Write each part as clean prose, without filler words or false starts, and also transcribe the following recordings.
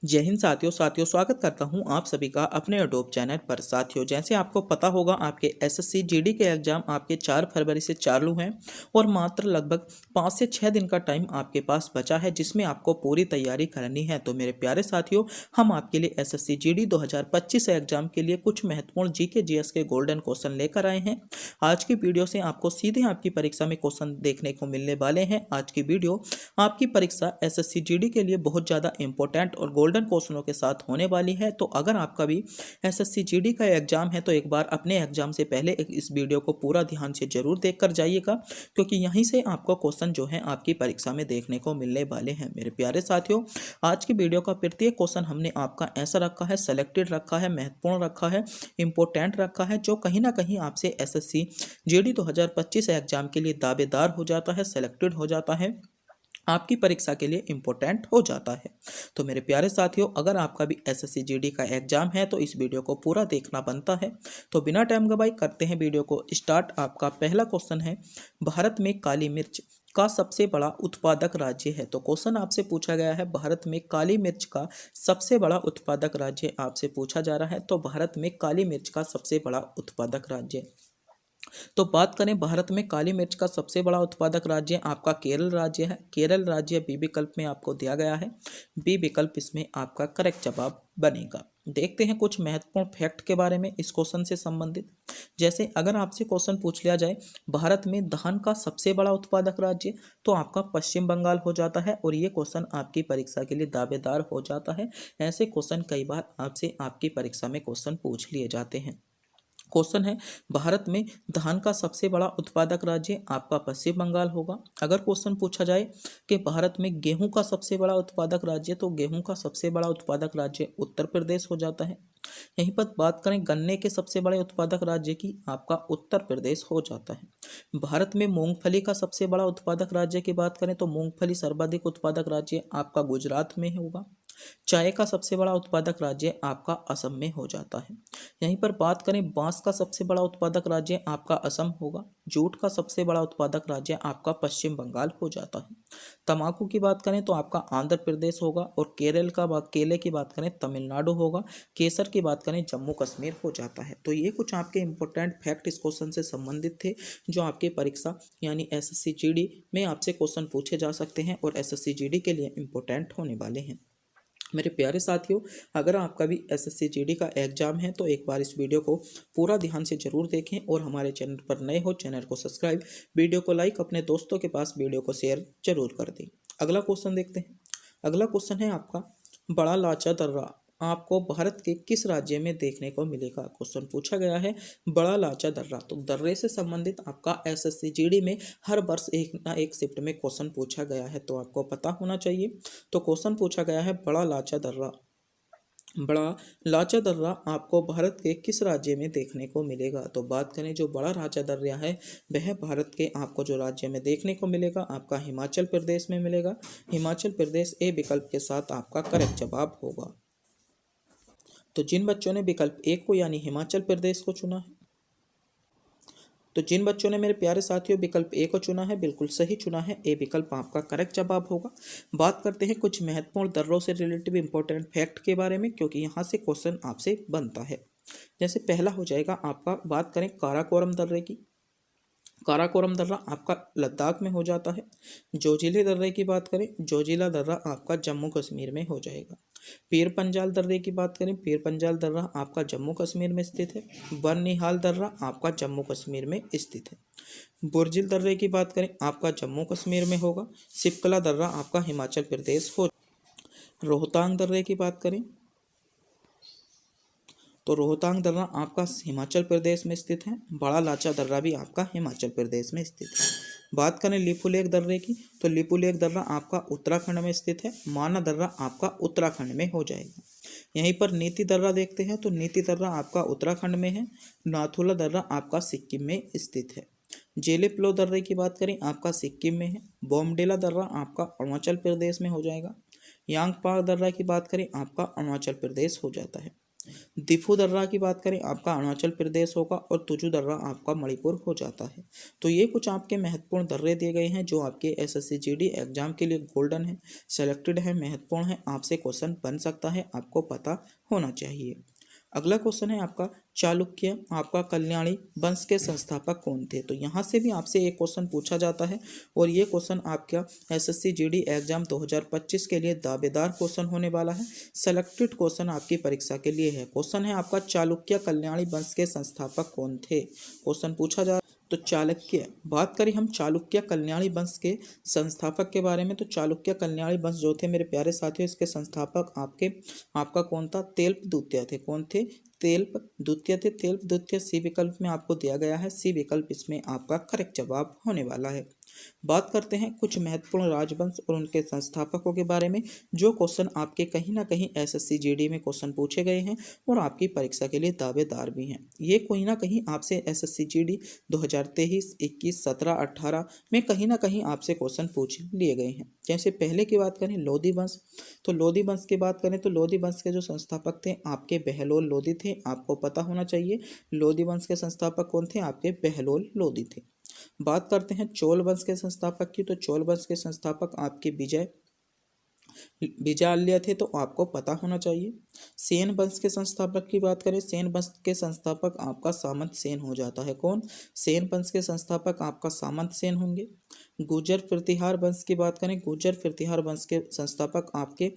जय हिंद साथियों स्वागत करता हूं आप सभी का अपने यूट्यूब चैनल पर। साथियों, जैसे आपको पता होगा आपके एसएससी जीडी के एग्जाम आपके 4 फरवरी से चालू हैं और मात्र लगभग 5 से 6 दिन का टाइम आपके पास बचा है, जिसमें आपको पूरी तैयारी करनी है। तो मेरे प्यारे साथियों, हम आपके लिए एसएससी जीडी 2025 एग्जाम के लिए कुछ महत्वपूर्ण जीके जीएस के गोल्डन क्वेश्चन लेकर आए हैं। आज की वीडियो से आपको सीधे आपकी परीक्षा में क्वेश्चन देखने को मिलने वाले हैं। आज की वीडियो आपकी परीक्षा एसएससी जीडी के लिए बहुत ज़्यादा इंपॉर्टेंट और गोल्डन क्वेश्चनों के साथ होने वाली है। तो अगर आपका भी एसएससी जीडी का एग्जाम है तो एक बार अपने एग्जाम से पहले इस वीडियो को पूरा ध्यान से जरूर देख कर जाइएगा, क्योंकि यहीं से आपको क्वेश्चन जो है आपकी परीक्षा में देखने को मिलने वाले हैं। मेरे प्यारे साथियों, आज की वीडियो का प्रत्येक क्वेश्चन हमने आपका ऐसा रखा है, सेलेक्टेड रखा है, महत्वपूर्ण रखा है, इंपॉर्टेंट रखा है, जो कहीं ना कहीं आपसे एसएससी जीडी 2025 एग्जाम के लिए दावेदार हो जाता है, सेलेक्टेड हो जाता है, आपकी परीक्षा के लिए इम्पोर्टेंट हो जाता है। तो मेरे प्यारे साथियों, अगर आपका भी एसएससी जीडी का एग्जाम है तो इस वीडियो को पूरा देखना बनता है। तो बिना टाइम गवाए करते हैं वीडियो को स्टार्ट। आपका पहला क्वेश्चन है, भारत में काली मिर्च का सबसे बड़ा उत्पादक राज्य है। तो क्वेश्चन आपसे पूछा गया है, भारत में काली मिर्च का सबसे बड़ा उत्पादक राज्य आपसे पूछा जा रहा है। तो भारत में काली मिर्च का सबसे बड़ा उत्पादक राज्य, तो बात करें भारत में काली मिर्च का सबसे बड़ा उत्पादक राज्य आपका केरल राज्य है। केरल राज्य बी विकल्प में आपको दिया गया है। बी विकल्प इसमें आपका करेक्ट जवाब बनेगा। देखते हैं कुछ महत्वपूर्ण फैक्ट के बारे में इस क्वेश्चन से संबंधित। जैसे अगर आपसे क्वेश्चन पूछ लिया जाए भारत में धान का सबसे बड़ा उत्पादक राज्य, तो आपका पश्चिम बंगाल हो जाता है और ये क्वेश्चन आपकी परीक्षा के लिए दावेदार हो जाता है। ऐसे क्वेश्चन कई बार आपसे आपकी परीक्षा में क्वेश्चन पूछ लिए जाते हैं। क्वेश्चन है, भारत में धान का सबसे बड़ा उत्पादक राज्य आपका पश्चिम बंगाल होगा। अगर क्वेश्चन पूछा जाए कि भारत में गेहूं का सबसे बड़ा उत्पादक राज्य, तो गेहूं का सबसे बड़ा उत्पादक राज्य उत्तर प्रदेश हो जाता है। यहीं पर बात करें गन्ने के सबसे बड़े उत्पादक राज्य की, आपका उत्तर प्रदेश हो जाता है। भारत में मूंगफली का सबसे बड़ा उत्पादक राज्य की बात करें तो मूंगफली सर्वाधिक उत्पादक राज्य आपका गुजरात में होगा। चाय का सबसे बड़ा उत्पादक राज्य आपका असम में हो जाता है। यहीं पर बात करें बांस का सबसे बड़ा उत्पादक राज्य आपका असम होगा। जूट का सबसे बड़ा उत्पादक राज्य आपका पश्चिम बंगाल हो जाता है। तंबाकू की बात करें तो आपका आंध्र प्रदेश होगा और केले की बात करें तमिलनाडु होगा। केसर की बात करें जम्मू कश्मीर हो जाता है। तो ये कुछ आपके इंपॉर्टेंट फैक्ट इस क्वेश्चन से संबंधित थे, जो आपके परीक्षा यानी एसएससी जीडी में आपसे क्वेश्चन पूछे जा सकते हैं और एसएससी जीडी के लिए इंपॉर्टेंट होने वाले हैं। मेरे प्यारे साथियों, अगर आपका भी एसएससी जीडी का एग्जाम है तो एक बार इस वीडियो को पूरा ध्यान से जरूर देखें और हमारे चैनल पर नए हो चैनल को सब्सक्राइब, वीडियो को लाइक, अपने दोस्तों के पास वीडियो को शेयर जरूर कर दें। अगला क्वेश्चन देखते हैं। अगला क्वेश्चन है आपका, बड़ा लाचा दर्रा आपको भारत के किस राज्य में देखने को मिलेगा। क्वेश्चन पूछा गया है बड़ा लाचा दर्रा। तो दर्रे से संबंधित आपका एसएससी जीडी में हर वर्ष एक ना एक शिफ्ट में क्वेश्चन पूछा गया है, तो आपको पता होना चाहिए। तो क्वेश्चन पूछा गया है बड़ा लाचा दर्रा। बड़ा लाचा दर्रा आपको भारत के किस राज्य में देखने को मिलेगा। तो बात करें जो बड़ा लाचा दर्रा है वह भारत के आपको जो राज्य में देखने को मिलेगा आपका हिमाचल प्रदेश में मिलेगा। हिमाचल प्रदेश ए विकल्प के साथ आपका करेक्ट जवाब होगा। तो जिन बच्चों ने विकल्प एक को यानी हिमाचल प्रदेश को चुना है, तो जिन बच्चों ने मेरे प्यारे साथियों विकल्प ए को चुना है, बिल्कुल सही चुना है। ए विकल्प आपका करेक्ट जवाब होगा। बात करते हैं कुछ महत्वपूर्ण दर्रों से रिलेटिव इंपॉर्टेंट फैक्ट के बारे में, क्योंकि यहाँ से क्वेश्चन आपसे बनता है। जैसे पहला हो जाएगा आपका, बात करें काराकोरम दर्रे की। काराकोरम दर्रा आपका लद्दाख में हो जाता है। जोजिले दर्रे की बात करें, जोजिला दर्रा आपका जम्मू कश्मीर में हो जाएगा। पीर पंजाल दर्रे की बात करें, पीर पंजाल दर्रा आपका जम्मू कश्मीर में स्थित है। बरनिहाल दर्रा आपका जम्मू कश्मीर में स्थित है। बुर्जिल दर्रे की बात करें आपका जम्मू कश्मीर में होगा। सिपकला दर्रा आपका हिमाचल प्रदेश हो। रोहतांग दर्रे की बात करें तो रोहतांग दर्रा आपका हिमाचल प्रदेश में स्थित है। बड़ा लाचा दर्रा भी आपका हिमाचल प्रदेश में स्थित है। बात करें लिपुलेख दर्रे की, तो लिपुलेख दर्रा आपका उत्तराखंड में स्थित है। माना दर्रा आपका उत्तराखंड में हो जाएगा। यहीं पर नीति दर्रा देखते हैं, तो नीति दर्रा आपका उत्तराखंड में है। नाथुला दर्रा आपका सिक्किम में स्थित है। जेलेप्लो दर्रे की बात करें आपका सिक्किम में है। बोमडेला दर्रा आपका अरुणाचल प्रदेश में हो जाएगा। यांगपार दर्रा की बात करें आपका अरुणाचल प्रदेश हो जाता है। दिफू दर्रा की बात करें आपका अरुणाचल प्रदेश होगा और तुजू दर्रा आपका मणिपुर हो जाता है। तो ये कुछ आपके महत्वपूर्ण दर्रे दिए गए हैं जो आपके एसएससी जीडी एग्जाम के लिए गोल्डन है, सेलेक्टेड है, महत्वपूर्ण है, आपसे क्वेश्चन बन सकता है, आपको पता होना चाहिए। अगला क्वेश्चन है आपका चालुक्य आपका कल्याणी वंश के संस्थापक कौन थे। तो यहाँ से भी आपसे एक क्वेश्चन पूछा जाता है और ये क्वेश्चन आपका एसएससी जीडी एग्जाम 2025 के लिए दावेदार क्वेश्चन होने वाला है। सेलेक्टेड क्वेश्चन आपकी परीक्षा के लिए है। क्वेश्चन है आपका चालुक्य कल्याणी वंश के संस्थापक कौन थे, क्वेश्चन पूछा जा। तो चालुक्य बात करें हम चालुक्य कल्याणी वंश के संस्थापक के बारे में, तो चालुक्य कल्याणी वंश जो थे मेरे प्यारे साथियों, इसके संस्थापक आपका कौन था, तेल्प द्वितीय थे। कौन थे, तेल्प द्वितीय थे। तेल्प द्वितीय सी विकल्प में आपको दिया गया है, सी विकल्प इसमें आपका करेक्ट जवाब होने वाला है। बात करते हैं कुछ महत्वपूर्ण राजवंश और उनके संस्थापकों के बारे में, जो क्वेश्चन आपके कहीं ना कहीं एसएससी जीडी में क्वेश्चन पूछे गए हैं और आपकी परीक्षा के लिए दावेदार भी हैं। ये कोई ना कहीं आपसे एसएससी जीडी 2023, 21, 17, 18 में कहीं ना कहीं आपसे क्वेश्चन पूछ लिए गए हैं। जैसे पहले की बात करें लोधी वंश, तो लोधी वंश की बात करें तो लोधी वंश के जो संस्थापक थे आपके बहलोल लोधी थे, आपको पता होना चाहिए। लोधी वंश के संस्थापक कौन थे, आपके बहलोल लोधी थे। बात करते हैं चोल वंश के संस्थापक की, तो चोल वंश के संस्थापक आपके विजयालय थे, तो आपको पता होना चाहिए। सेन वंश के संस्थापक की बात करें, सेन वंश के संस्थापक आपका सामंत सेन हो जाता है। कौन, सेन वंश के संस्थापक आपका सामंत सेन होंगे। गुर्जर प्रतिहार वंश की बात करें, गुर्जर प्रतिहार वंश के संस्थापक आपके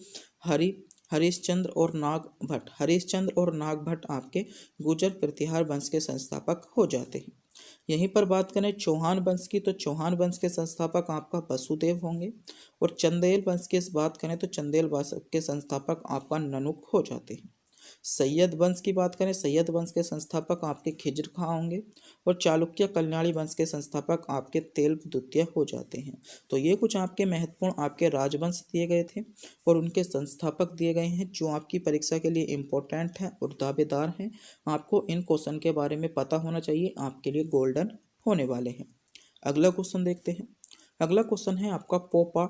हरिश्चंद्र और नाग भट्ट, हरिश्चंद्र और नाग भट्ट आपके गुर्जर प्रतिहार वंश के संस्थापक हो जाते हैं। यहीं पर बात करें चौहान वंश की, तो चौहान वंश के संस्थापक आपका वसुदेव होंगे। और चंदेल वंश की बात करें तो चंदेल वंश के संस्थापक आपका ननुक हो जाते हैं। सैयद वंश की बात करें, सैयद वंश के संस्थापक आपके खिज्र खां होंगे। और चालुक्य कल्याणी वंश के संस्थापक आपके तेल्प द्वितीय हो जाते हैं। तो ये कुछ आपके महत्वपूर्ण आपके राजवंश दिए गए थे और उनके संस्थापक दिए गए हैं जो आपकी परीक्षा के लिए इम्पोर्टेंट है और दावेदार हैं। आपको इन क्वेश्चन के बारे में पता होना चाहिए, आपके लिए गोल्डन होने वाले हैं। अगला क्वेश्चन देखते हैं। अगला क्वेश्चन है आपका पोपा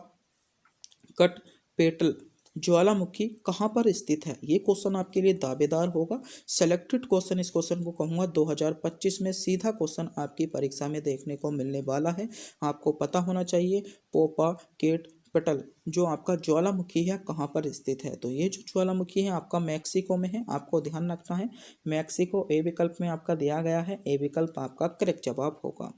कट पेटल ज्वालामुखी कहाँ पर स्थित है। ये क्वेश्चन आपके लिए दावेदार होगा। सेलेक्टेड क्वेश्चन, इस क्वेश्चन को कहूँगा 2025 में सीधा क्वेश्चन आपकी परीक्षा में देखने को मिलने वाला है। आपको पता होना चाहिए पोपा केट पटल जो आपका ज्वालामुखी है कहाँ पर स्थित है। तो ये जो ज्वालामुखी है आपका मैक्सिको में है, आपको ध्यान रखना है। मैक्सिको ए विकल्प में आपका दिया गया है, ए विकल्प आपका करेक्ट जवाब होगा।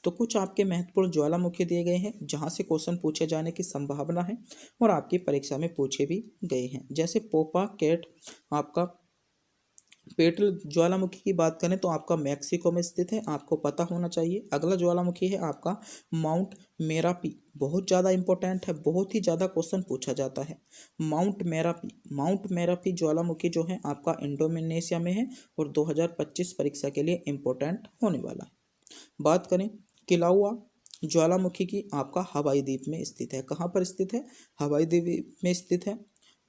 तो कुछ आपके महत्वपूर्ण ज्वालामुखी दिए गए हैं जहां से क्वेश्चन पूछे जाने की संभावना है और आपकी परीक्षा में पूछे भी गए हैं। जैसे पोपा केट आपका पेटल ज्वालामुखी की बात करें तो आपका मैक्सिको में स्थित है, आपको पता होना चाहिए। अगला ज्वालामुखी है आपका माउंट मेरापी, बहुत ज़्यादा इंपॉर्टेंट है, बहुत ही ज़्यादा क्वेश्चन पूछा जाता है। माउंट मेरापी ज्वालामुखी जो है आपका इंडोनेशिया में है और 2025 परीक्षा के लिए इम्पोर्टेंट होने वाला है। बात करें किलाउआ ज्वालामुखी की, आपका हवाई द्वीप में स्थित है। कहाँ पर स्थित है, हवाई द्वीप में स्थित है।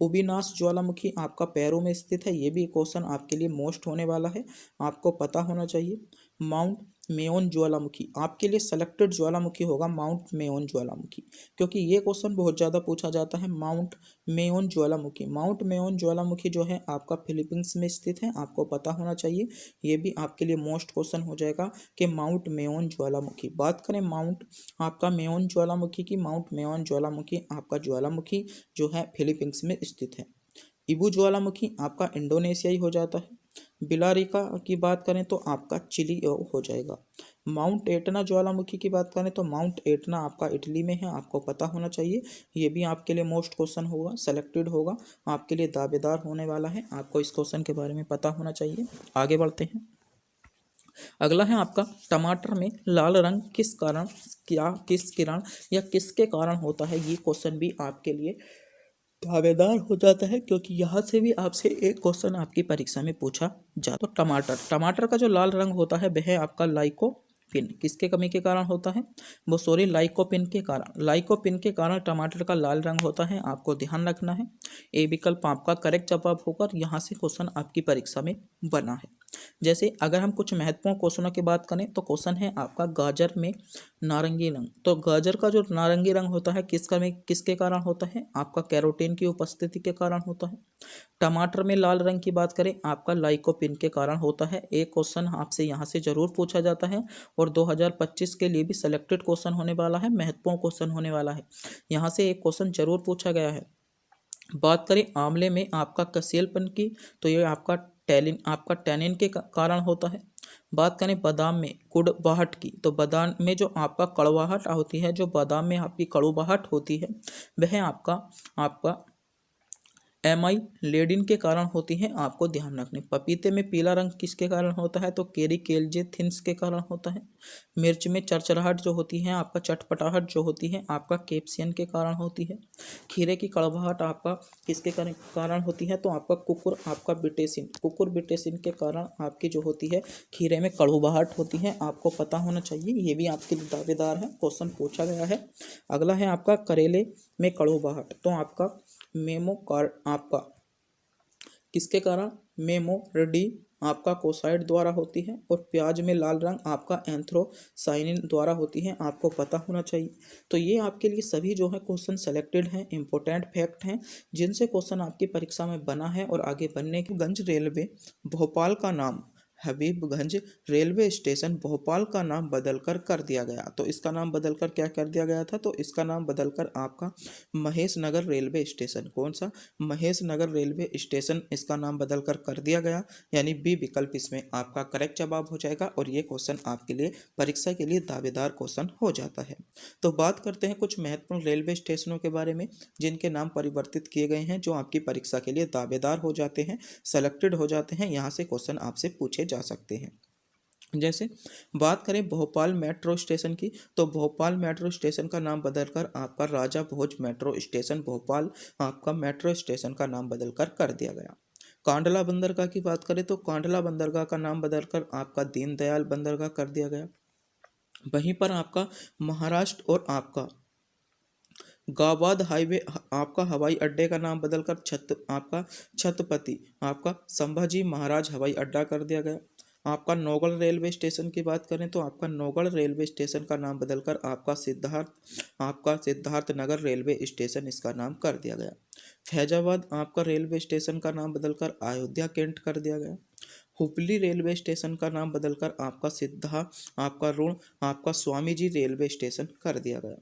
उबिनास ज्वालामुखी आपका पेरू में स्थित है, ये भी क्वेश्चन आपके लिए मोस्ट होने वाला है, आपको पता होना चाहिए। माउंट मेओन ज्वालामुखी आपके लिए सेलेक्टेड ज्वालामुखी होगा, माउंट मेओन ज्वालामुखी, क्योंकि ये क्वेश्चन बहुत ज़्यादा पूछा जाता है। माउंट मेओन ज्वालामुखी जो है आपका फिलीपींस में स्थित है, आपको पता होना चाहिए। ये भी आपके लिए मोस्ट क्वेश्चन हो जाएगा कि माउंट मेओन ज्वालामुखी। बात करें माउंट आपका मेओन ज्वालामुखी की, माउंट मेओन ज्वालामुखी आपका ज्वालामुखी जो है फिलीपींस में स्थित है। इबू ज्वालामुखी आपका इंडोनेशिया ही हो जाता है। बिलारिका की बात करें तो आपका चिली हो जाएगा। माउंट एटना ज्वालामुखी की बात करें तो माउंट एटना आपका इटली में है, आपको पता होना चाहिए। ये भी आपके लिए मोस्ट क्वेश्चन होगा, सेलेक्टेड होगा, आपके लिए दावेदार होने वाला है, आपको इस क्वेश्चन के बारे में पता होना चाहिए। आगे बढ़ते हैं। अगला है आपका टमाटर में लाल रंग किस किरण या किसके कारण होता है। ये क्वेश्चन भी आपके लिए दावेदार हो जाता है क्योंकि यहाँ से भी आपसे एक क्वेश्चन आपकी परीक्षा में पूछा जाता है। तो टमाटर का जो लाल रंग होता है वह आपका लाइकोपिन किसके कमी के कारण होता है, वो सॉरी लाइकोपिन के कारण टमाटर का लाल रंग होता है, आपको ध्यान रखना है। ए विकल्प आपका करेक्ट जवाब होगा। यहाँ से क्वेश्चन आपकी परीक्षा में बना है। जैसे अगर हम कुछ महत्वपूर्ण क्वेश्चनों की बात करें तो क्वेश्चन है आपका गाजर में नारंगी रंग। तो गाजर का जो नारंगी रंग होता है किसके कारण होता है, आपका कैरोटीन की उपस्थिति के कारण होता है। टमाटर में लाल रंग की बात करें, आपका लाइकोपिन के कारण होता है। एक क्वेश्चन आपसे यहाँ से जरूर पूछा जाता है और 2025 के लिए भी सिलेक्टेड क्वेश्चन होने वाला है, महत्वपूर्ण क्वेश्चन होने वाला है। यहाँ से एक क्वेश्चन जरूर पूछा गया है। बात करें आंवले में आपका कसेलपन की, तो ये आपका टैनिन के कारण होता है। बात करें बादाम में कड़वाहट की, तो बादाम में जो आपका कड़वाहट होती है, जो बादाम में आपकी कड़वाहट होती है, वह आपका लेडिन के कारण होती है, आपको ध्यान रखने। पपीते में पीला रंग किसके कारण होता है, तो केरिकेलजे थिन्स के कारण होता है। मिर्च में चरचराहट जो होती है, आपका चटपटाहट जो होती है, आपका कैप्सियन के कारण होती है। खीरे की कड़वाहट आपका किसके कारण होती है, तो आपका कुकुर बिटेसिन के कारण आपकी जो होती है खीरे में कड़वाहट होती है, आपको पता होना चाहिए। ये भी आपके लिए दावेदार है, क्वेश्चन पूछा गया है। अगला है आपका करेले में कड़वाहट, तो आपका आपका किसके कारण, मेमोरिडी आपका कोसाइड द्वारा होती है। और प्याज में लाल रंग आपका एंथ्रोसाइनिन द्वारा होती है, आपको पता होना चाहिए। तो ये आपके लिए सभी जो है क्वेश्चन सेलेक्टेड हैं, इंपॉर्टेंट फैक्ट हैं, जिनसे क्वेश्चन आपकी परीक्षा में बना है और आगे बनने के। गंज रेलवे भोपाल का नाम हबीबगंज रेलवे स्टेशन भोपाल का नाम बदलकर कर दिया गया, तो इसका नाम बदलकर क्या कर दिया गया था, तो इसका नाम बदलकर आपका महेश नगर रेलवे स्टेशन, कौन सा, महेश नगर रेलवे स्टेशन, इसका नाम बदलकर कर दिया गया, यानी बी विकल्प इसमें आपका करेक्ट जवाब हो जाएगा। और ये क्वेश्चन आपके लिए परीक्षा के लिए दावेदार क्वेश्चन हो जाता है। तो बात करते हैं कुछ महत्वपूर्ण रेलवे स्टेशनों के बारे में, जिनके नाम परिवर्तित किए गए हैं, जो आपकी परीक्षा के लिए दावेदार हो जाते हैं, सेलेक्टेड हो जाते हैं। यहाँ से क्वेश्चन आपसे पूछे जा सकते हैं। जैसे बात करें भोपाल मेट्रो स्टेशन की, तो भोपाल मेट्रो स्टेशन का नाम बदलकर आपका राजा भोज मेट्रो स्टेशन भोपाल आपका मेट्रो स्टेशन का नाम बदलकर कर दिया गया। कांडला बंदरगाह की बात करें, तो कांडला बंदरगाह का नाम बदलकर आपका दीनदयाल बंदरगाह कर दिया गया। वहीं पर आपका महाराष्ट्र और आपका गावाद हाईवे आपका हवाई अड्डे का नाम बदलकर छत्रपति आपका संभाजी महाराज हवाई अड्डा कर दिया गया। आपका नौगढ़ रेलवे स्टेशन की बात करें, तो आपका नौगढ़ रेलवे स्टेशन का नाम बदलकर आपका सिद्धार्थ नगर रेलवे स्टेशन इसका नाम कर दिया गया। फैजाबाद आपका रेलवे स्टेशन का नाम बदलकर अयोध्या कैंट कर दिया गया। हुबली रेलवे स्टेशन का नाम बदलकर आपका स्वामी जी रेलवे स्टेशन कर दिया गया।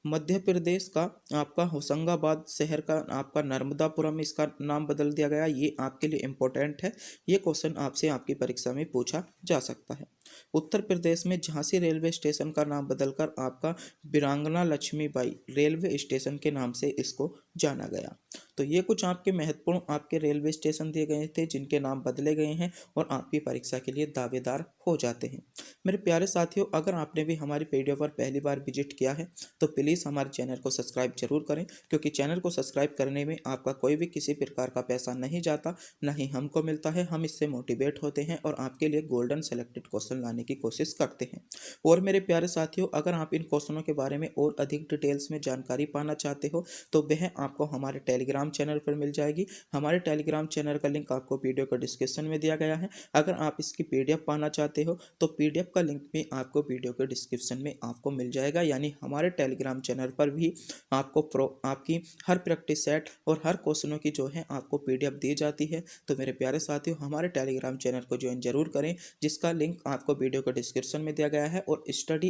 मध्य प्रदेश का आपका होशंगाबाद शहर का आपका नर्मदापुरम इसका नाम बदल दिया गया। ये आपके लिए इम्पोर्टेंट है, ये क्वेश्चन आपसे आपकी परीक्षा में पूछा जा सकता है। उत्तर प्रदेश में झांसी रेलवे स्टेशन का नाम बदलकर आपका वीरांगना लक्ष्मीबाई रेलवे स्टेशन के नाम से इसको जाना गया। तो ये कुछ आपके महत्वपूर्ण आपके रेलवे स्टेशन दिए गए थे, जिनके नाम बदले गए हैं और आपकी परीक्षा के लिए दावेदार हो जाते हैं। मेरे प्यारे साथियों, अगर आपने भी हमारी वीडियो पर पहली बार विजिट किया है तो प्लीज़ हमारे चैनल को सब्सक्राइब जरूर करें, क्योंकि चैनल को सब्सक्राइब करने में आपका कोई भी किसी प्रकार का पैसा नहीं जाता, न ही हमको मिलता है। हम इससे मोटिवेट होते हैं और आपके लिए गोल्डन सेलेक्टेड क्वेश्चन लाने की कोशिश करते हैं। और मेरे प्यारे साथियों, अगर आप इन क्वेश्चनों के बारे में और अधिक डिटेल्स में जानकारी पाना चाहते हो तो वह आपको हमारे टेलीग्राम चैनल पर मिल जाएगी। हमारे टेलीग्राम चैनल का लिंक आपको वीडियो को डिस्क्रिप्शन में दिया गया है। अगर आप इसकी PDF पाना चाहते हो तो PDF का लिंक भी आपको वीडियो के डिस्क्रिप्शन में आपको मिल जाएगा। यानी हमारे टेलीग्राम चैनल पर भी आपकी हर प्रैक्टिस सेट और हर क्वेश्चनों की जो है आपको PDF दी जाती है। तो मेरे प्यारे साथियों, हमारे टेलीग्राम चैनल को ज्वाइन जरूर करें, जिसका लिंक आपको वीडियो के डिस्क्रिप्शन में दिया गया है। और स्टडी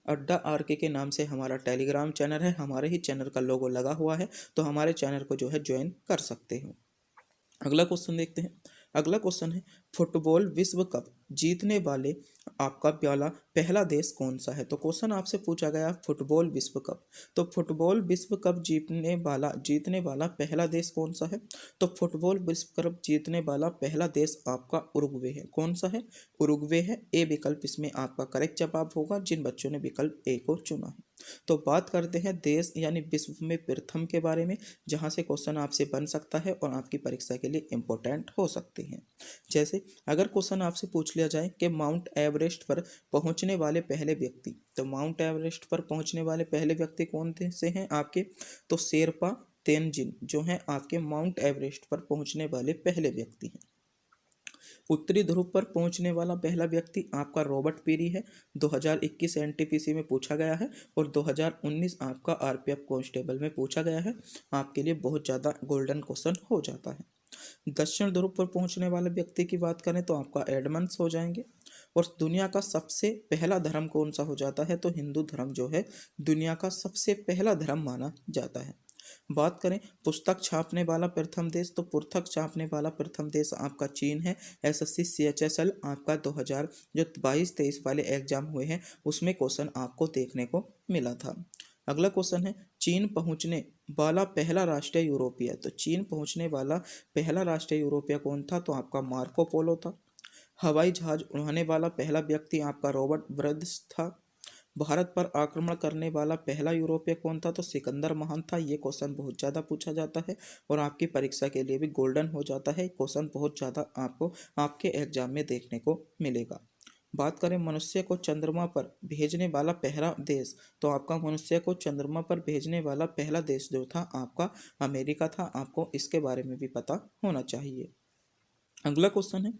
अड्डा RK के नाम से हमारा टेलीग्राम चैनल है, हमारे ही चैनल का लोगो लगा हुआ है, तो हमारे चैनल को जो है ज्वाइन कर सकते हो। अगला क्वेश्चन देखते हैं। अगला क्वेश्चन है, फुटबॉल विश्व कप जीतने वाले आपका पहला देश कौन सा है। तो क्वेश्चन आपसे पूछा गया फुटबॉल विश्व कप, तो फुटबॉल विश्व कप जीतने वाला पहला देश कौन सा है। तो फुटबॉल विश्व कप जीतने वाला पहला देश आपका उरुग्वे है। कौन सा है, उरुग्वे है। ए विकल्प इसमें आपका करेक्ट जवाब होगा, जिन बच्चों ने विकल्प ए को चुना है। तो बात करते हैं देश यानी विश्व में प्रथम के बारे में, जहां से क्वेश्चन आपसे बन सकता है और आपकी परीक्षा के लिए इंपॉर्टेंट हो सकते हैं। जैसे अगर क्वेश्चन आपसे पूछ लिया जाए कि माउंट एवरेस्ट पर पहुंचने वाले पहले व्यक्ति, तो माउंट एवरेस्ट पर पहुंचने वाले पहले व्यक्ति कौन से हैं आपके, तो शेरपा तेनजिन जो हैं आपके माउंट एवरेस्ट पर पहुंचने वाले पहले व्यक्ति हैं। उत्तरी ध्रुव पर पहुंचने वाला पहला व्यक्ति आपका रॉबर्ट पेरी है। 2021 एनटीपीसी में पूछा गया है और 2019 आपका आरपीएफ कांस्टेबल में पूछा गया है। आपके लिए बहुत ज़्यादा गोल्डन क्वेश्चन हो जाता है। दक्षिण ध्रुव पर पहुंचने वाले व्यक्ति की बात करें तो आपका एडमंड्स हो जाएंगे। और दुनिया का सबसे पहला धर्म कौन सा हो जाता है, तो हिंदू धर्म जो है दुनिया का सबसे पहला धर्म माना जाता है। बात करें पुस्तक छापने वाला प्रथम देश, तो पुस्तक छापने वाला प्रथम देश आपका चीन है। एसएससी सीएचएसएल आपका 2000 जो 22-23 वाले एग्जाम हुए हैं उसमें क्वेश्चन आपको देखने को मिला था। अगला क्वेश्चन है चीन पहुंचने वाला पहला राष्ट्रीय यूरोपीय, तो चीन पहुंचने वाला पहला राष्ट्रीय यूरोपीय कौन था, तो आपका मार्को पोलो था। हवाई जहाज उड़ाने वाला पहला व्यक्ति आपका रॉबर्ट ब्रदर्स था। भारत पर आक्रमण करने वाला पहला यूरोपीय कौन था, तो सिकंदर महान था। ये क्वेश्चन बहुत ज़्यादा पूछा जाता है और आपकी परीक्षा के लिए भी गोल्डन हो जाता है। क्वेश्चन बहुत ज़्यादा आपको आपके एग्जाम में देखने को मिलेगा। बात करें मनुष्य को चंद्रमा पर भेजने वाला पहला देश, तो आपका मनुष्य को चंद्रमा पर भेजने वाला पहला देश जो था आपका अमेरिका था। आपको इसके बारे में भी पता होना चाहिए। अगला क्वेश्चन है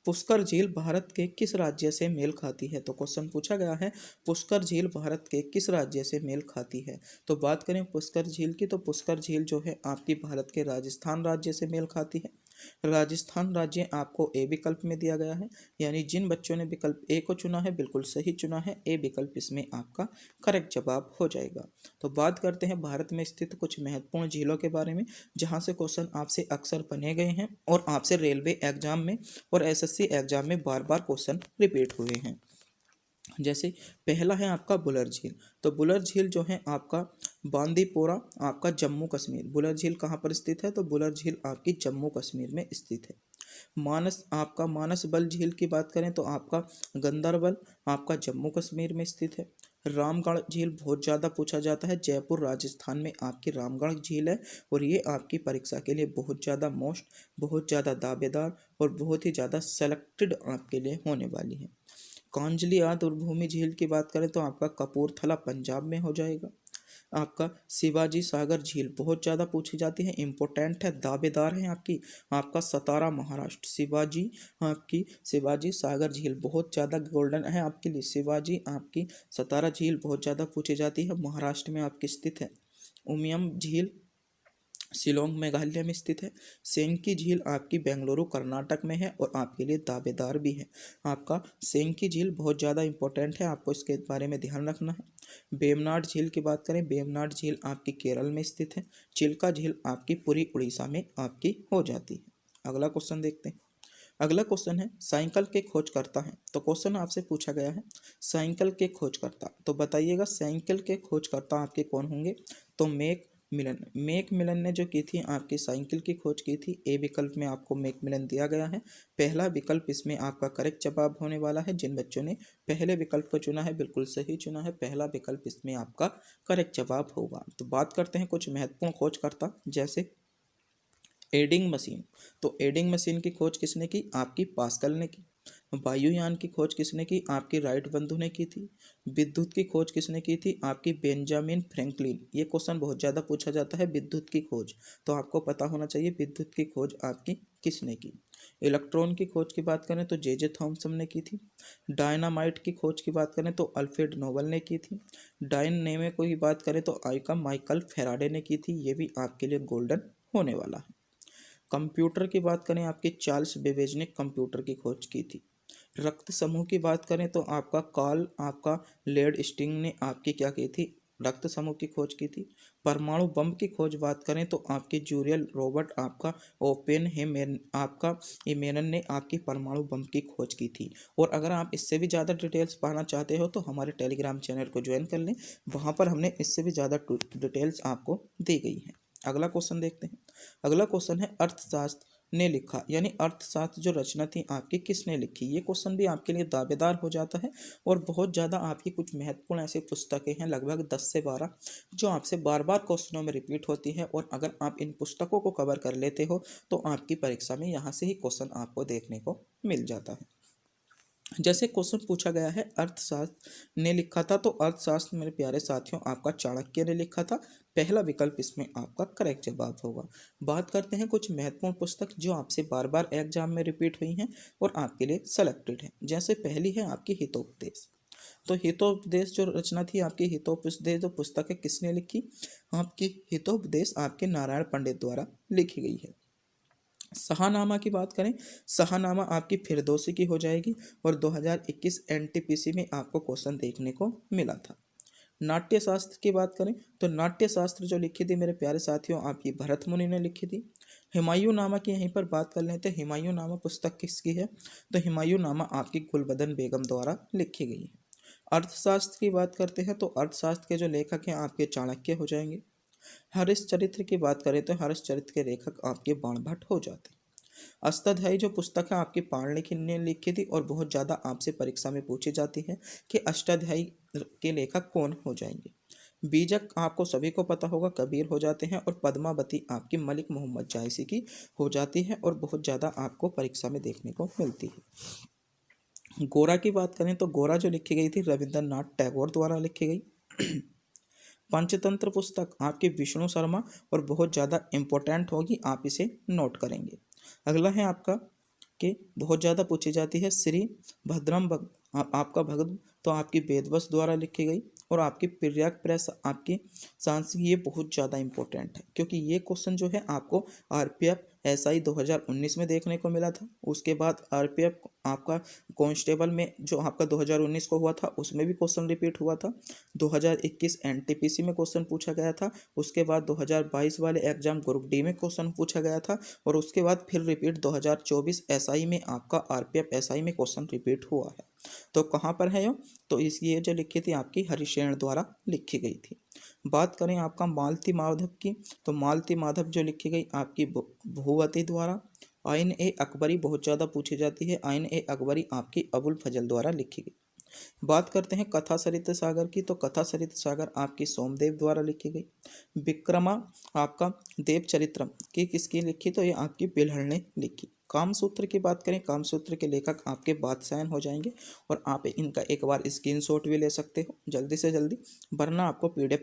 पुष्कर झील भारत के किस राज्य से मेल खाती है, तो क्वेश्चन पूछा गया है पुष्कर झील भारत के किस राज्य से मेल खाती है। तो बात करें पुष्कर झील की, तो पुष्कर झील जो है आपकी भारत के राजस्थान राज्य से मेल खाती है। राजस्थान राज्य आपको ए विकल्प में दिया गया है, यानी जिन बच्चों ने विकल्प ए को चुना है बिल्कुल सही चुना है। ए विकल्प इसमें आपका करेक्ट जवाब हो जाएगा। तो बात करते हैं भारत में स्थित कुछ महत्वपूर्ण झीलों के बारे में, जहां से क्वेश्चन आपसे अक्सर बने गए हैं और आपसे रेलवे एग्जाम में और एसएससी एग्जाम में बार बार क्वेश्चन रिपीट हुए हैं। जैसे पहला है आपका बुलर झील, तो बुलर झील जो है आपका बांदीपोरा आपका जम्मू कश्मीर। बुलर झील कहाँ पर स्थित है, तो बुलर झील आपकी जम्मू कश्मीर में स्थित है। मानस आपका मानस बल झील की बात करें तो आपका गंदरबल आपका जम्मू कश्मीर में स्थित है। रामगढ़ झील बहुत ज़्यादा पूछा जाता है, जयपुर राजस्थान में आपकी रामगढ़ झील है और ये आपकी परीक्षा के लिए बहुत ज़्यादा बहुत ज़्यादा दावेदार और बहुत ही ज़्यादा सेलेक्टेड आपके लिए होने वाली है। कांजली दुर्भूमि झील की बात करें तो आपका कपूरथला पंजाब में हो जाएगा। आपका शिवाजी सागर झील बहुत ज़्यादा पूछी जाती है, इंपॉर्टेंट है, दावेदार है आपका सतारा महाराष्ट्र। शिवाजी सागर झील बहुत ज़्यादा गोल्डन है आपके लिए। शिवाजी आपकी सतारा झील बहुत ज़्यादा पूछी जाती है, महाराष्ट्र में आपकी स्थित है। उमियम झील शिलोंग मेघालय में स्थित है। सेंकी झील आपकी बेंगलुरु कर्नाटक में है और आपके लिए दावेदार भी है। आपका सेंकी झील बहुत ज़्यादा इंपॉर्टेंट है, आपको इसके बारे में ध्यान रखना है। बेमनाड झील की बात करें, बेमनाड झील आपकी केरल में स्थित है। चिल्का झील आपकी पूरी उड़ीसा में आपकी हो जाती है। अगला क्वेश्चन देखते हैं। अगला क्वेश्चन है साइकिल के खोजकर्ता हैं, तो क्वेश्चन आपसे पूछा गया है साइकिल के खोजकर्ता, तो बताइएगा साइकिल के खोजकर्ता आपके कौन होंगे, तो मैक मिलन ने जो की थी आपकी साइकिल की खोज की थी। ए विकल्प में आपको मैक मिलन दिया गया है। पहला विकल्प इसमें आपका करेक्ट जवाब होने वाला है। जिन बच्चों ने पहले विकल्प को चुना है बिल्कुल सही चुना है, पहला विकल्प इसमें आपका करेक्ट जवाब होगा। तो बात करते हैं कुछ महत्वपूर्ण खोजकर्ता, जैसे एडिंग मशीन, तो एडिंग मशीन की खोज किसने की, आपकी पास्कल ने की। वायुयान की खोज किसने की, आपकी राइट बंधु ने की थी। विद्युत की खोज किसने की थी, आपकी बेंजामिन फ्रैंकलिन। ये क्वेश्चन बहुत ज़्यादा पूछा जाता है, विद्युत की खोज, तो आपको पता होना चाहिए विद्युत की खोज आपकी किसने की। इलेक्ट्रॉन की खोज की बात करें तो जे थॉमसन ने की थी। डायनामाइट की खोज की बात करें तो अल्फ्रेड नोबल ने की थी। डायनेमो की बात करें तो आइका माइकल फेराडे ने की थी। ये भी आपके लिए गोल्डन होने वाला है। कंप्यूटर की बात करें, आपके चार्ल्स बेबेज ने कंप्यूटर की खोज की थी। रक्त समूह की बात करें तो आपका लेड स्टिंग ने आपकी क्या की थी, रक्त समूह की खोज की थी। परमाणु बम की खोज बात करें तो आपकी जूरियल रॉबर्ट आपका आपका इमेनन ने आपकी परमाणु बम की खोज की थी। और अगर आप इससे भी ज़्यादा डिटेल्स पाना चाहते हो तो हमारे टेलीग्राम चैनल को ज्वाइन कर लें, वहाँ पर हमने इससे भी ज़्यादा डिटेल्स आपको दी गई हैं। अगला क्वेश्चन देखते हैं। अगला क्वेश्चन है अर्थशास्त्र ने लिखा, यानी अर्थशास्त्र जो रचना थी आपकी किसने लिखी। ये क्वेश्चन भी आपके लिए दावेदार हो जाता है और बहुत ज़्यादा आपकी कुछ महत्वपूर्ण ऐसी पुस्तकें हैं, लगभग 10 से 12, जो आपसे बार बार क्वेश्चनों में रिपीट होती है। और अगर आप इन पुस्तकों को कवर कर लेते हो तो आपकी परीक्षा में यहाँ से ही क्वेश्चन आपको देखने को मिल जाता है। जैसे क्वेश्चन पूछा गया है अर्थशास्त्र ने लिखा था, तो अर्थशास्त्र मेरे प्यारे साथियों आपका चाणक्य ने लिखा था। पहला विकल्प इसमें आपका करेक्ट जवाब होगा। बात करते हैं कुछ महत्वपूर्ण पुस्तक जो आपसे बार बार एग्जाम में रिपीट हुई हैं और आपके लिए सेलेक्टेड है। जैसे पहली है आपकी हितोपदेश। तो हितोपदेश जो रचना थी आपकी, हितोपदेश जो पुस्तक है किसने लिखी? आपकी हितोपदेश आपके नारायण पंडित द्वारा लिखी गई है। शाहनामा की बात करें, शाहनामा आपकी फिरदौसी की हो जाएगी और 2021 एनटीपीसी में आपको क्वेश्चन देखने को मिला था। नाट्य शास्त्र की बात करें तो नाट्य शास्त्र जो लिखी थी मेरे प्यारे साथियों आपकी भरत मुनि ने लिखी थी। हुमायूं नामा की यहीं पर बात कर लेते हैं। हुमायूं नामा पुस्तक किसकी है? तो हुमायूं नामा आपकी गुलबदन बेगम द्वारा लिखी गई है। अर्थशास्त्र की बात करते हैं तो अर्थशास्त्र के जो लेखक हैं आपके चाणक्य हो जाएंगे। हरिश्चरित्र की बात करें तो हरिश्चरित्र के लेखक आपके बाणभट्ट हो जाते हैं। अष्टाध्यायी जो पुस्तक है आपकी पाणिनि ने लिखी थी और बहुत ज़्यादा आपसे परीक्षा में पूछी जाती है कि अष्टाध्यायी के लेखक कौन हो जाएंगे। बीजक आपको सभी को पता होगा कबीर हो जाते हैं और पद्मावती आपकी मलिक मोहम्मद जायसी की हो जाती है और बहुत ज़्यादा आपको परीक्षा में देखने को मिलती है। गोरा की बात करें तो गोरा जो लिखी गई थी रविंद्रनाथ टैगोर द्वारा लिखी गई। पंचतंत्र पुस्तक आपके विष्णु शर्मा और बहुत ज़्यादा इम्पोर्टेंट होगी, आप इसे नोट करेंगे। अगला है आपका कि बहुत ज़्यादा पूछी जाती है श्री भद्रम आपका भगत, तो आपकी वेदव्यास द्वारा लिखी गई और आपकी प्रयाग प्रेस आपकी सांस्कृतिक, ये बहुत ज़्यादा इंपॉर्टेंट है क्योंकि ये क्वेश्चन जो है आपको आरपीएफ एसआई 2019 में देखने को मिला था। उसके बाद आरपीएफ आपका कांस्टेबल में जो आपका 2019 को हुआ था उसमें भी क्वेश्चन रिपीट हुआ था। 2021 एनटीपीसी में क्वेश्चन पूछा गया था। उसके बाद 2022 वाले एग्जाम ग्रुप डी में क्वेश्चन पूछा गया था और उसके बाद फिर रिपीट 2024 एसआई में आपका आरपीएफ एसआई में क्वेश्चन रिपीट हुआ है। तो कहाँ पर है तो ये जो लिखी थी आपकी हरिशेन द्वारा लिखी गई थी। बात करें आपका मालती माधव की, तो मालती माधव जो लिखी गई आपकी भूवती द्वारा। आइन ए अकबरी बहुत ज़्यादा पूछी जाती है। आइन ए अकबरी आपकी अबुल फजल द्वारा लिखी गई। बात करते हैं कथा सरित सागर की, तो कथा सरित सागर आपकी सोमदेव द्वारा लिखी गई। विक्रमा आपका देव चरित्रम की किसकी लिखी? तो ये आपकी बिल्हड़ ने लिखी। कामसूत्र की बात करें, कामसूत्र के लेखक आपके बादशाहन हो जाएंगे और आप इनका एक बार स्क्रीनशॉट भी ले सकते हो जल्दी से जल्दी, वरना आपको पीडीएफ